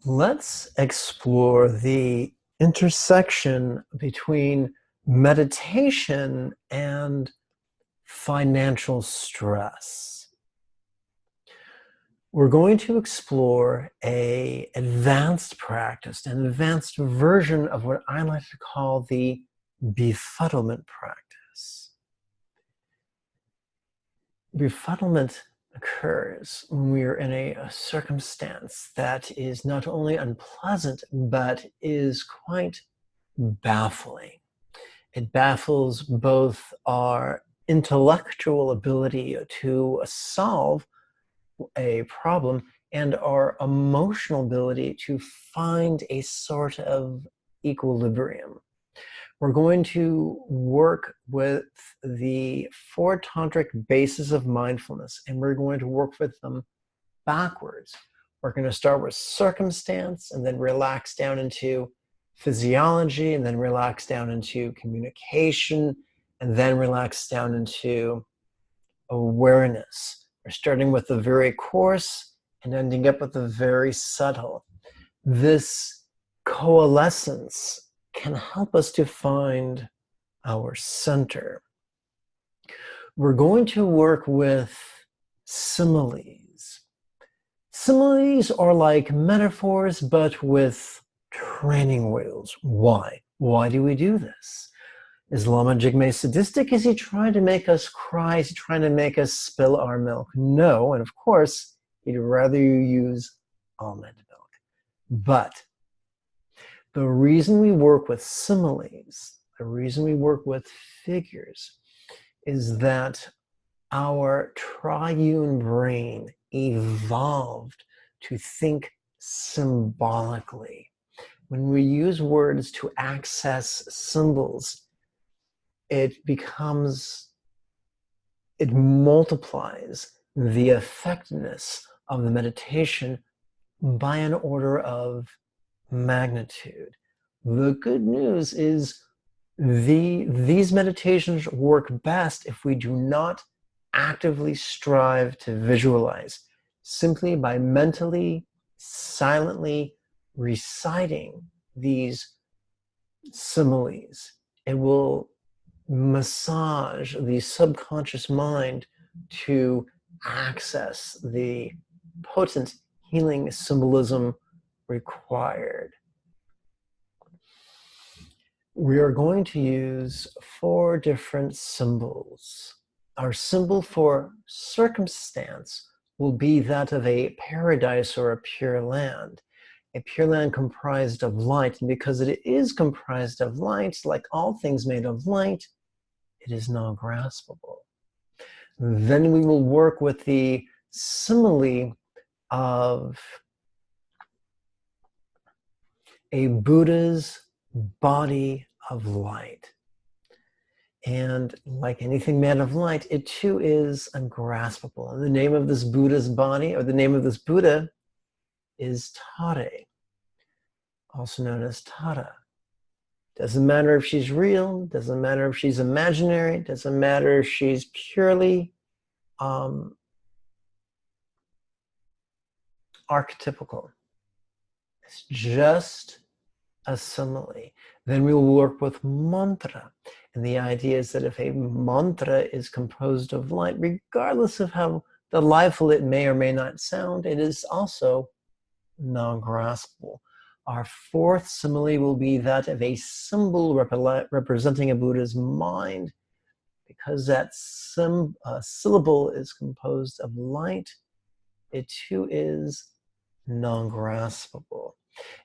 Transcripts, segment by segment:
Let's explore the intersection between meditation and financial stress. We're going to explore an advanced practice, an advanced version of what I like to call the befuddlement practice. Befuddlement occurs when we are in a circumstance that is not only unpleasant, but is quite baffling. It baffles both our intellectual ability to solve a problem and our emotional ability to find a sort of equilibrium. We're going to work with the 4 tantric bases of mindfulness, and we're going to work with them backwards. We're going to start with circumstance and then relax down into physiology and then relax down into communication and then relax down into awareness. We're starting with the very coarse and ending up with the very subtle. This coalescence can help us to find our center. We're going to work with similes. Similes are like metaphors, but with training wheels. Why? Why do we do this? Is Lama Jigme sadistic? Is he trying to make us cry? Is he trying to make us spill our milk? No, and of course, he'd rather you use almond milk. But the reason we work with similes, the reason we work with figures, is that our triune brain evolved to think symbolically. When we use words to access symbols, it multiplies the effectiveness of the meditation by an order of magnitude. The good news is these meditations work best if we do not actively strive to visualize, simply by mentally, silently reciting these similes. It will massage the subconscious mind to access the potent healing symbolism required. We are going to use 4 different symbols. Our symbol for circumstance will be that of a paradise or a pure land. A pure land comprised of light, and because it is comprised of light, like all things made of light, it is non-graspable. Then we will work with the simile of a Buddha's body of light. And like anything made of light, it too is ungraspable. And the name of this Buddha's body, or the name of this Buddha, is Tare, also known as Tara. Doesn't matter if she's real, doesn't matter if she's imaginary, doesn't matter if she's purely archetypical. It's just a simile. Then we will work with mantra. And the idea is that if a mantra is composed of light, regardless of how delightful it may or may not sound, it is also non-graspable. Our 4th simile will be that of a symbol representing a Buddha's mind. Because that syllable is composed of light, it too is non-graspable.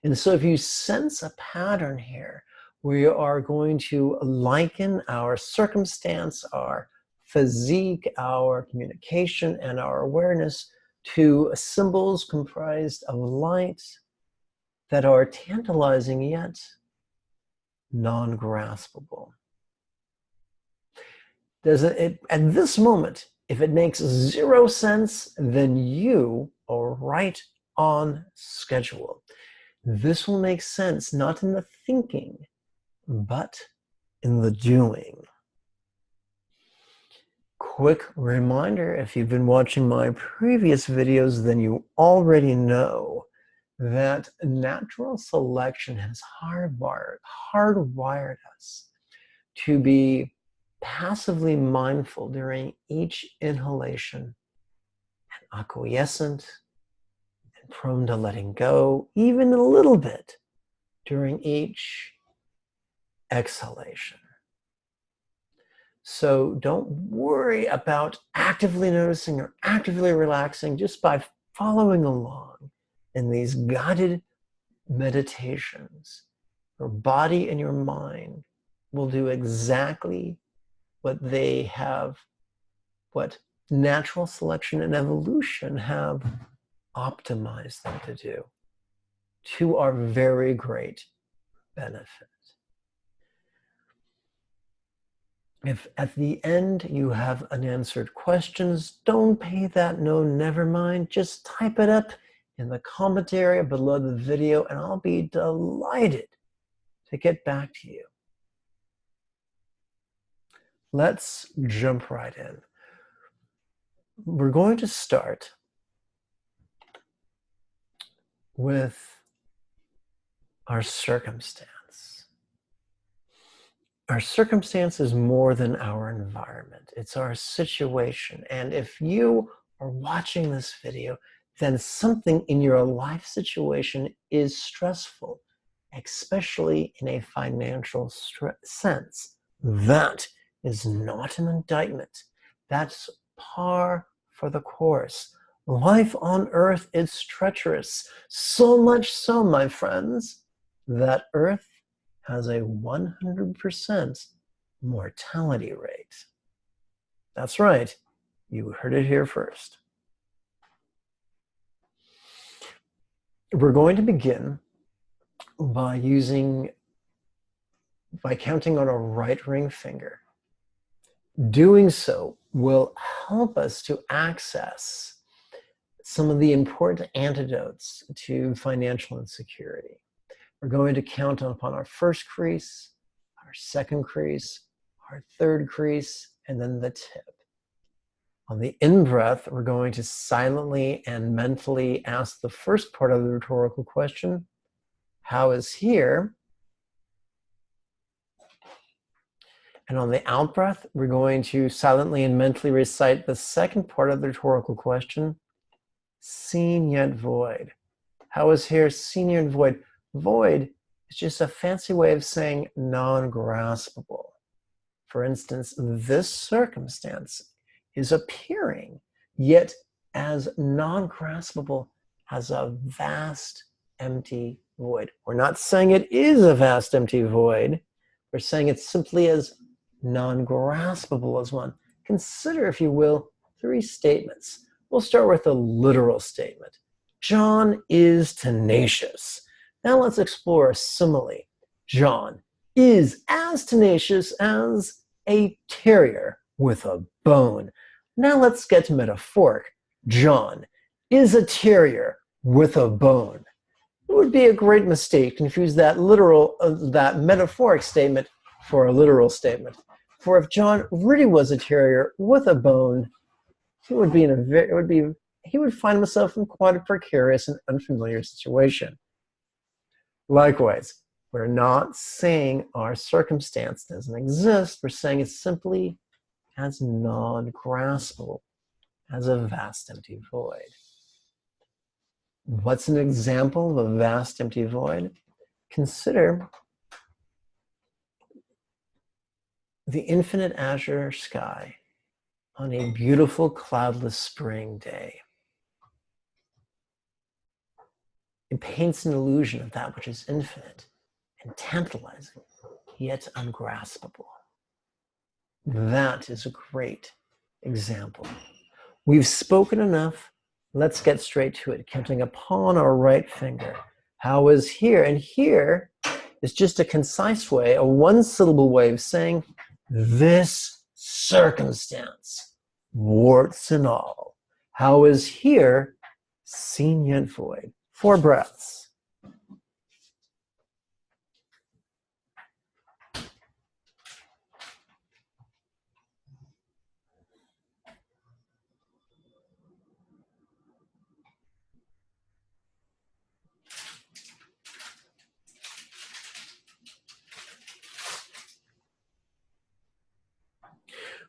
And so if you sense a pattern here, we are going to liken our circumstance, our physique, our communication, and our awareness to symbols comprised of light that are tantalizing yet non-graspable. At this moment, if it makes 0 sense, then you are right on schedule. This will make sense not in the thinking, but in the doing. Quick reminder, if you've been watching my previous videos, then you already know that natural selection has hardwired us to be passively mindful during each inhalation and acquiescent and prone to letting go, even a little bit, during each exhalation. So don't worry about actively noticing or actively relaxing. Just by following along in these guided meditations, your body and your mind will do exactly what what natural selection and evolution have optimized them to do, to our very great benefit. If at the end you have unanswered questions, don't pay that no, never mind. Just type it up in the comment area below the video and I'll be delighted to get back to you. Let's jump right in. We're going to start with our circumstance. Our circumstance is more than our environment. It's our situation. And if you are watching this video, then something in your life situation is stressful, especially in a financial sense. That is not an indictment. That's par for the course. Life on earth is treacherous. So much so, my friends, that earth has a 100% mortality rate. That's right. You heard it here first. We're going to begin by counting on a right ring finger. Doing so will help us to access some of the important antidotes to financial insecurity. We're going to count upon our first crease, our second crease, our third crease, and then the tip. On the in-breath, we're going to silently and mentally ask the first part of the rhetorical question, how is here? And on the out-breath, we're going to silently and mentally recite the second part of the rhetorical question, seen yet void. How is here seen yet void? Void is just a fancy way of saying non-graspable. For instance, this circumstance is appearing yet as non-graspable as a vast empty void. We're not saying it is a vast empty void. We're saying it's simply as non-graspable as one. Consider, if you will, 3 statements. We'll start with a literal statement. John is tenacious. Now let's explore a simile. John is as tenacious as a terrier with a bone. Now let's get metaphoric. John is a terrier with a bone. It would be a great mistake to confuse that that metaphoric statement for a literal statement. For if John really was a terrier with a bone, he would find himself in quite a precarious and unfamiliar situation. Likewise, we're not saying our circumstance doesn't exist. We're saying it's simply as non-graspable as a vast empty void. What's an example of a vast empty void? Consider the infinite azure sky on a beautiful cloudless spring day. It paints an illusion of that which is infinite and tantalizing, yet ungraspable. That is a great example. We've spoken enough. Let's get straight to it, counting upon our right finger. How is here? And here is just a concise way, a one-syllable way of saying this circumstance, warts and all. How is here? Seen yet void. 4 breaths.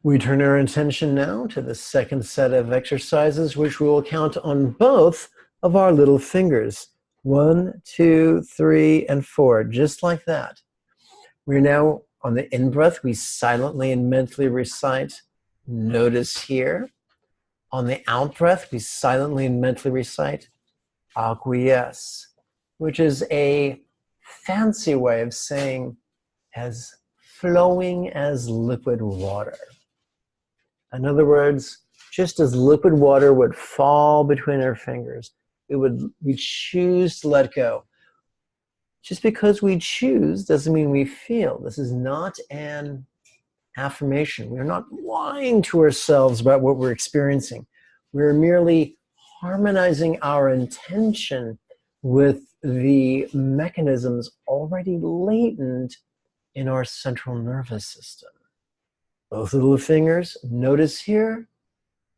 We turn our attention now to the second set of exercises, which we will count on both of our little fingers. 1, 2, 3, and 4, just like that. We're now on the in-breath. We silently and mentally recite, notice here. On the out-breath, we silently and mentally recite, acquiesce, which is a fancy way of saying as flowing as liquid water. In other words, just as liquid water would fall between our fingers, we choose to let go. Just because we choose doesn't mean we feel. This is not an affirmation. We're not lying to ourselves about what we're experiencing. We're merely harmonizing our intention with the mechanisms already latent in our central nervous system. Both little fingers, notice here,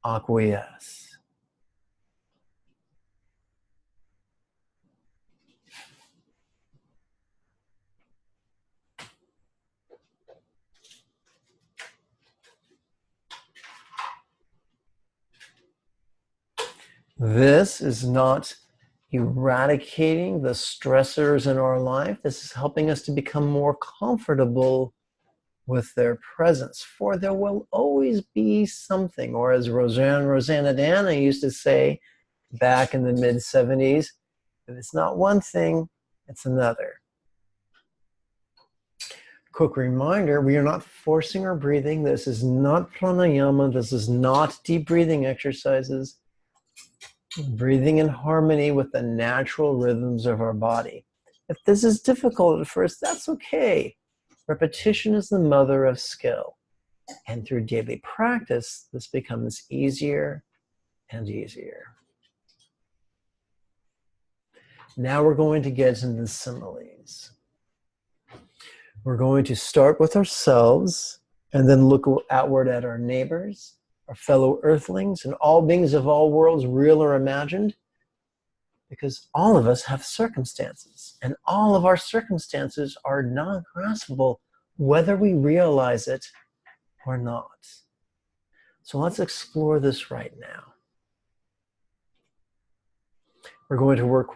acquiesce. This is not eradicating the stressors in our life. This is helping us to become more comfortable with their presence, for there will always be something, or as Rosanna Dana used to say back in the mid-70s, if it's not one thing, it's another. Quick reminder, we are not forcing our breathing. This is not pranayama. This is not deep breathing exercises. Breathing in harmony with the natural rhythms of our body. If this is difficult at first, that's okay. Repetition is the mother of skill. And through daily practice, this becomes easier and easier. Now we're going to get into the similes. We're going to start with ourselves and then look outward at our neighbors, our fellow earthlings, and all beings of all worlds, real or imagined, because all of us have circumstances, and all of our circumstances are non-graspable, whether we realize it or not. So let's explore this right now. We're going to work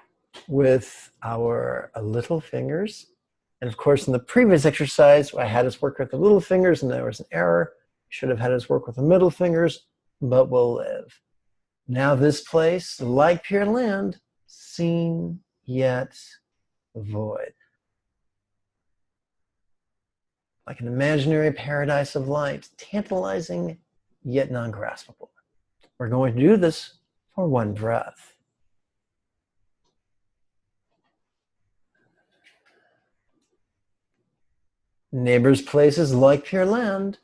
with our little fingers. And of course, in the previous exercise, I had us work with the little fingers, and there was an error. Should have had us work with the middle fingers, but we'll live. Now this place, like Pure Land, seen yet void. Like an imaginary paradise of light, tantalizing yet non-graspable. We're going to do this for one breath. Neighbors' places like Pure Land,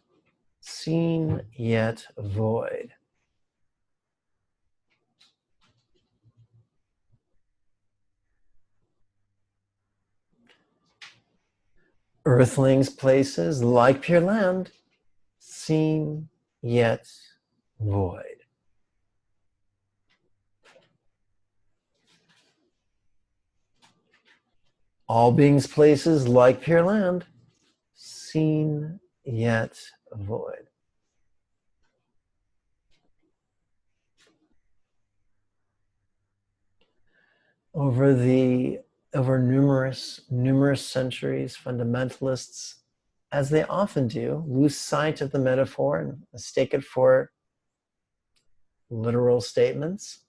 seen yet void. Earthlings' places like Pure Land, seen yet void. All beings' places like Pure Land, seen yet void. Over numerous centuries, fundamentalists, as they often do, lose sight of the metaphor and mistake it for literal statements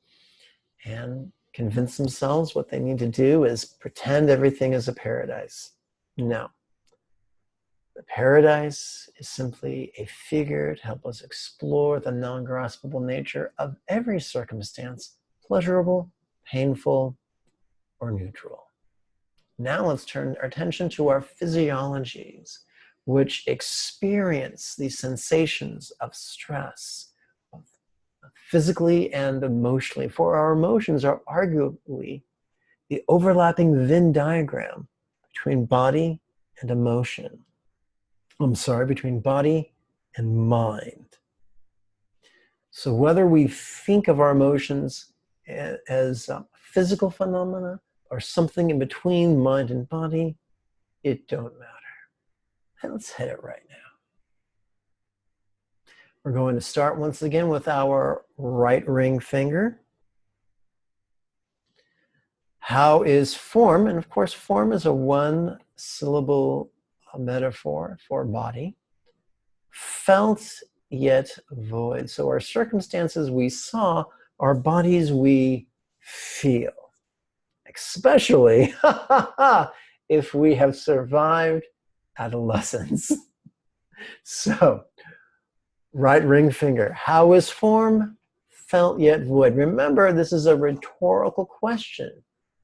and convince themselves what they need to do is pretend everything is a paradise. No. The paradise is simply a figure to help us explore the non-graspable nature of every circumstance, pleasurable, painful, or neutral. Now let's turn our attention to our physiologies, which experience the sensations of stress, physically and emotionally. For our emotions are arguably the overlapping Venn diagram between body and emotion. Between body and mind. So whether we think of our emotions as physical phenomena or something in between mind and body, it don't matter. And let's hit it right now. We're going to start once again with our right ring finger. How is form? And of course, form is a one-syllable metaphor for body. Felt yet void. So our circumstances we saw, our bodies we feel. Especially if we have survived adolescence. So, right ring finger. How is form? Felt yet void. Remember, this is a rhetorical question.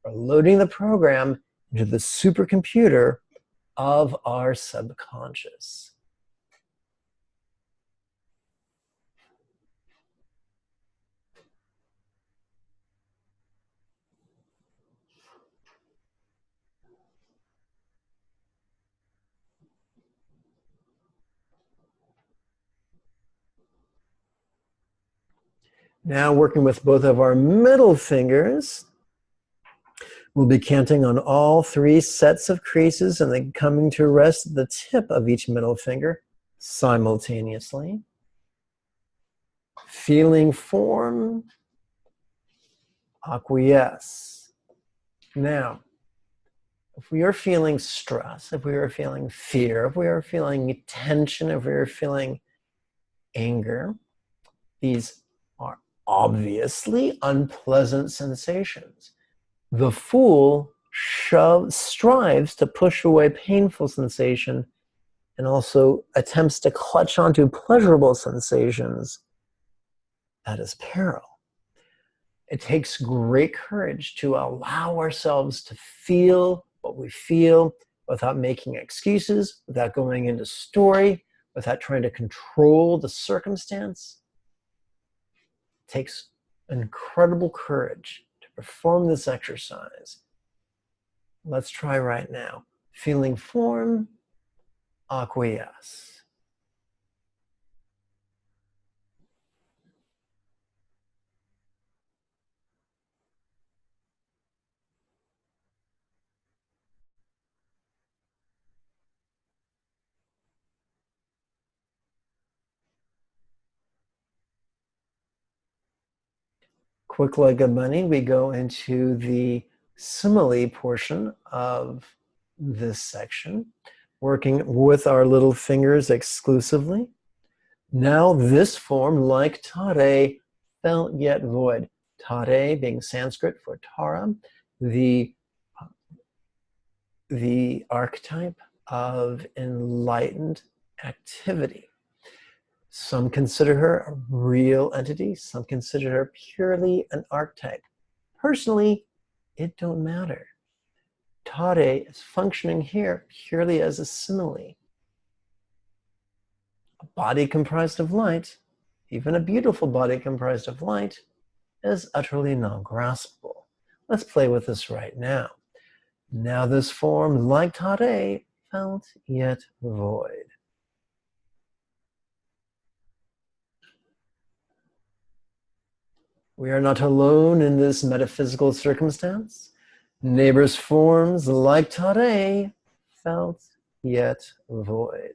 We're loading the program into the supercomputer of our subconscious. Now working with both of our middle fingers, we'll be counting on all three sets of creases and then coming to rest at the tip of each middle finger simultaneously. Feeling form, acquiesce. Now, if we are feeling stress, if we are feeling fear, if we are feeling tension, if we are feeling anger, these are obviously unpleasant sensations. The fool strives to push away painful sensation and also attempts to clutch onto pleasurable sensations at his peril. It takes great courage to allow ourselves to feel what we feel without making excuses, without going into story, without trying to control the circumstance. It takes incredible courage to perform this exercise. Let's try right now. Feeling form, acquiesce. Quick like a bunny, we go into the simile portion of this section, working with our little fingers exclusively. Now this form, like tare, felt yet void. Tare being Sanskrit for Tara, the archetype of enlightened activity. Some consider her a real entity. Some consider her purely an archetype. Personally, it don't matter. Tare is functioning here purely as a simile. A body comprised of light, even a beautiful body comprised of light, is utterly non-graspable. Let's play with this right now. Now this form, like tare, felt yet void. We are not alone in this metaphysical circumstance. Neighbors' forms, like tare, felt yet void.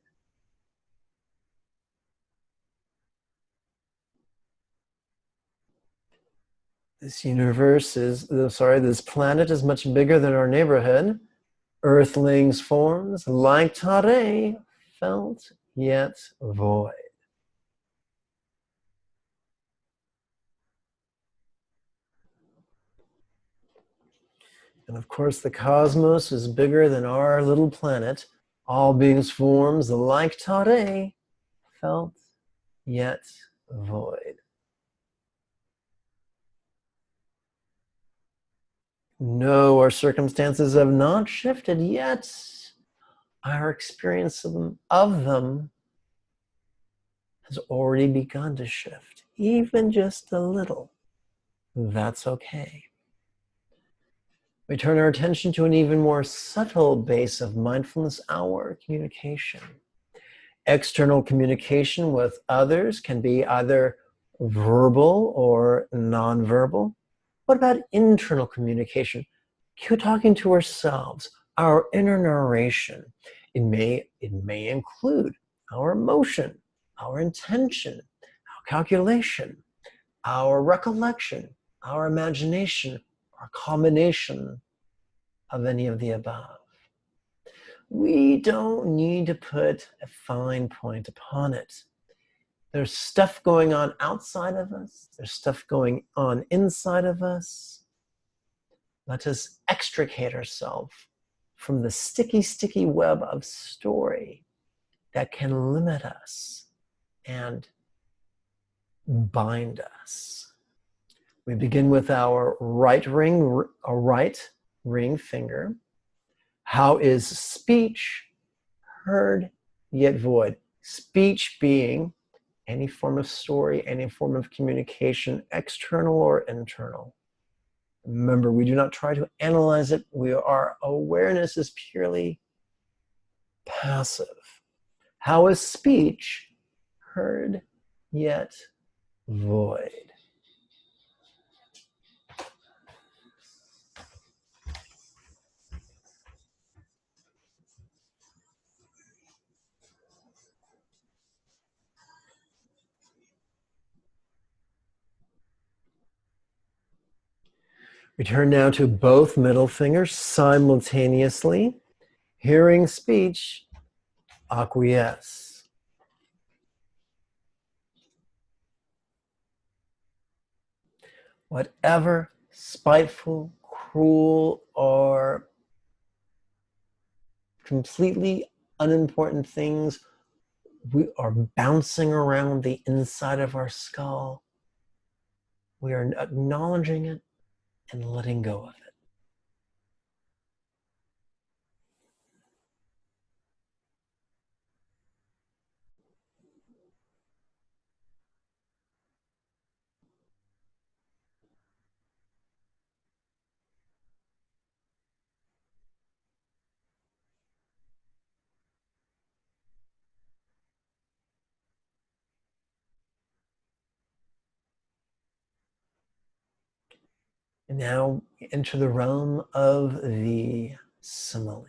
This universe is, this planet is much bigger than our neighborhood. Earthlings' forms, like tare, felt yet void. And of course, the cosmos is bigger than our little planet. All beings' forms, like tare, felt yet void. No, our circumstances have not shifted yet. Our experience of them has already begun to shift, even just a little. That's okay. We turn our attention to an even more subtle base of mindfulness, our communication. External communication with others can be either verbal or nonverbal. What about internal communication? Talking to ourselves, our inner narration. It may include our emotion, our intention. calculation, our recollection, our imagination, or a combination of any of the above. We don't need to put a fine point upon it. There's stuff going on outside of us. There's stuff going on inside of us. Let us extricate ourselves from the sticky, sticky web of story that can limit us and bind us. We begin with our right ring finger. How is speech heard yet void? Speech being any form of story, any form of communication, external or internal. Remember, we do not try to analyze it. Our awareness is purely passive. How is speech heard yet void? We turn now to both middle fingers simultaneously. Hearing speech, acquiesce. Whatever spiteful, cruel, or completely unimportant things we are bouncing around the inside of our skull, we are acknowledging it and letting go of it. And now enter the realm of the simile.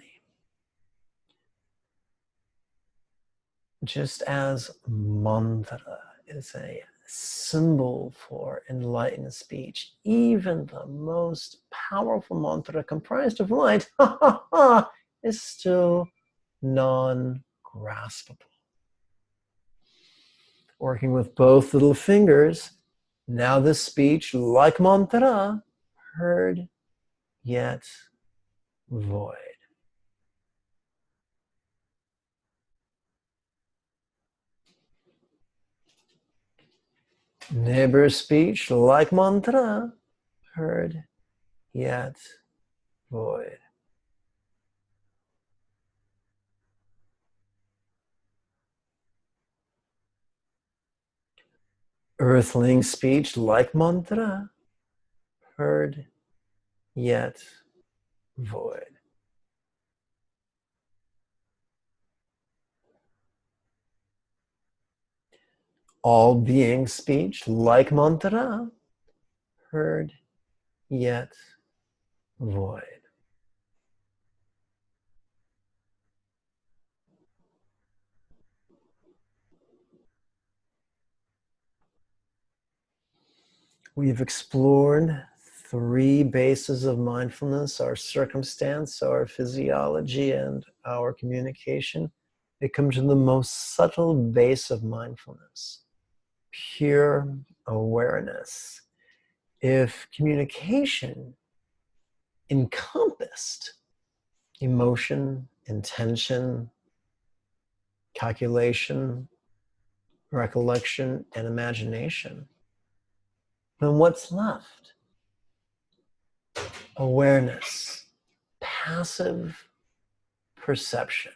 Just as mantra is a symbol for enlightened speech, even the most powerful mantra comprised of light is still non-graspable. Working with both little fingers, now the speech, like mantra, heard yet void. Neighbor speech, like mantra, heard yet void. Earthling speech, like mantra, heard yet void. All being speech, like mantra, heard yet void. We've explored 3 bases of mindfulness: our circumstance, our physiology, and our communication. We come to the most subtle base of mindfulness, pure awareness. If communication encompassed emotion, intention, calculation, recollection, and imagination, then what's left? Awareness, passive perception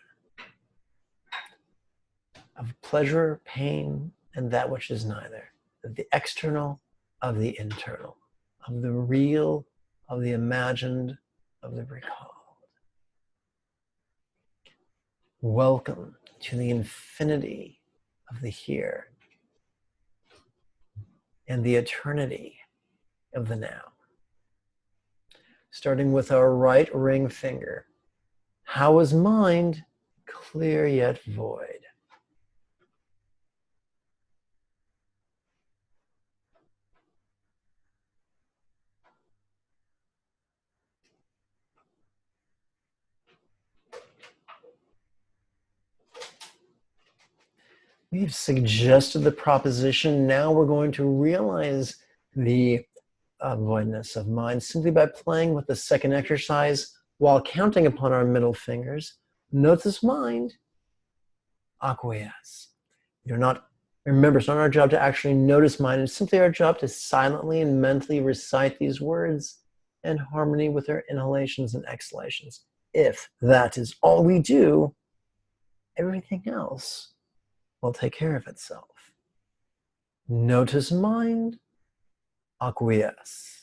of pleasure, pain, and that which is neither, of the external, of the internal, of the real, of the imagined, of the recalled. Welcome to the infinity of the here and the eternity of the now. Starting with our right ring finger. How is mind clear yet void? We've suggested the proposition. Now we're going to realize the voidness of mind simply by playing with the second exercise while counting upon our middle fingers. Notice mind, acquiesce. Remember, it's not our job to actually notice mind. It's simply our job to silently and mentally recite these words in harmony with their inhalations and exhalations. If that is all we do, everything else will take care of itself. Notice mind, acquiesce.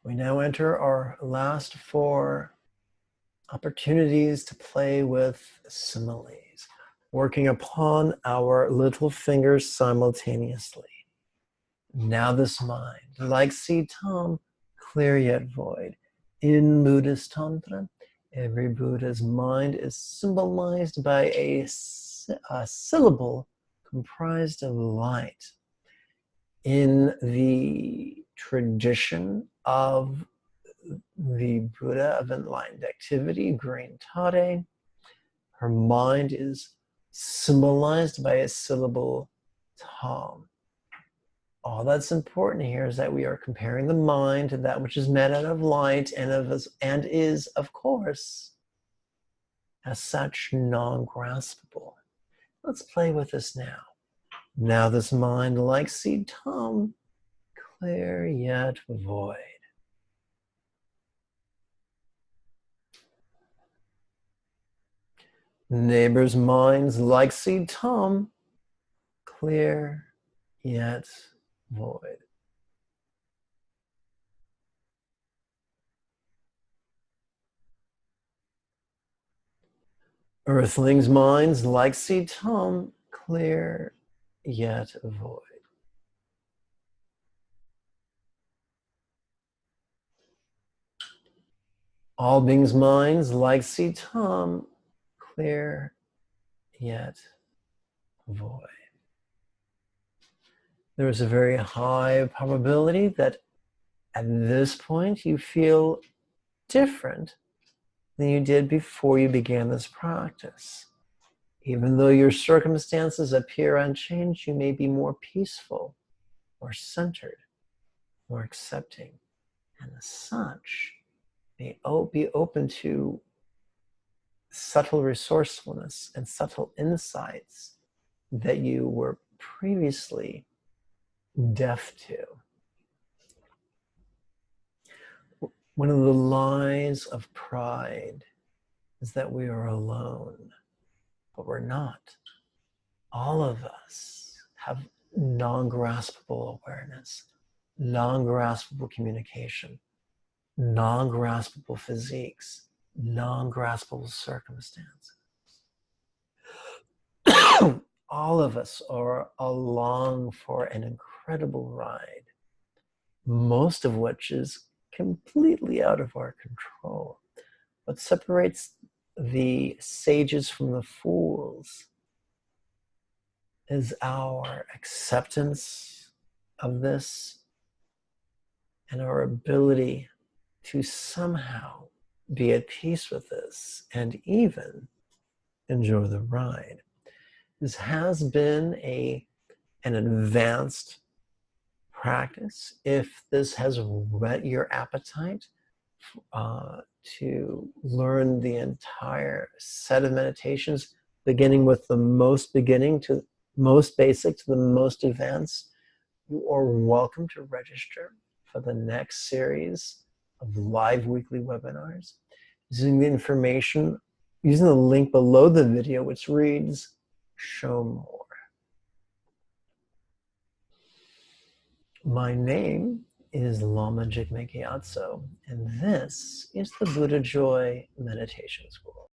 We now enter our last 4 opportunities to play with similes, working upon our little fingers simultaneously. Now this mind, like seed Tom, clear yet void. In Buddhist Tantra, every Buddha's mind is symbolized by a syllable comprised of light. In the tradition of the Buddha of enlightened activity, Green Tade, her mind is symbolized by a syllable Tom. All that's important here is that we are comparing the mind to that which is made out of light and is, of course, as such non-graspable. Let's play with this now. Now this mind, like seed Tom, clear yet void. Neighbors' minds, like seed Tom, clear yet void. Earthlings' minds, like seed Tom, clear yet void. All beings' minds, like seed Tom, clear yet void. There is a very high probability that at this point you feel different than you did before you began this practice. Even though your circumstances appear unchanged, you may be more peaceful, more centered, more accepting, and as such, may be open to subtle resourcefulness and subtle insights that you were previously deaf to. One of the lies of pride is that we are alone, but we're not. All of us have non-graspable awareness, non-graspable communication, non-graspable physiques, non-graspable circumstances. All of us are along for an incredible ride, most of which is completely out of our control. What separates the sages from the fools is our acceptance of this and our ability to somehow be at peace with this and even enjoy the ride. This has been an advanced practice. If this has whet your appetite to learn the entire set of meditations, beginning with the most beginning to most basic to the most advanced, you are welcome to register for the next series of live weekly webinars using the link below the video, which reads, "Show more." My name is Lama Jigme Gyatso, and this is the Buddha Joy Meditation School.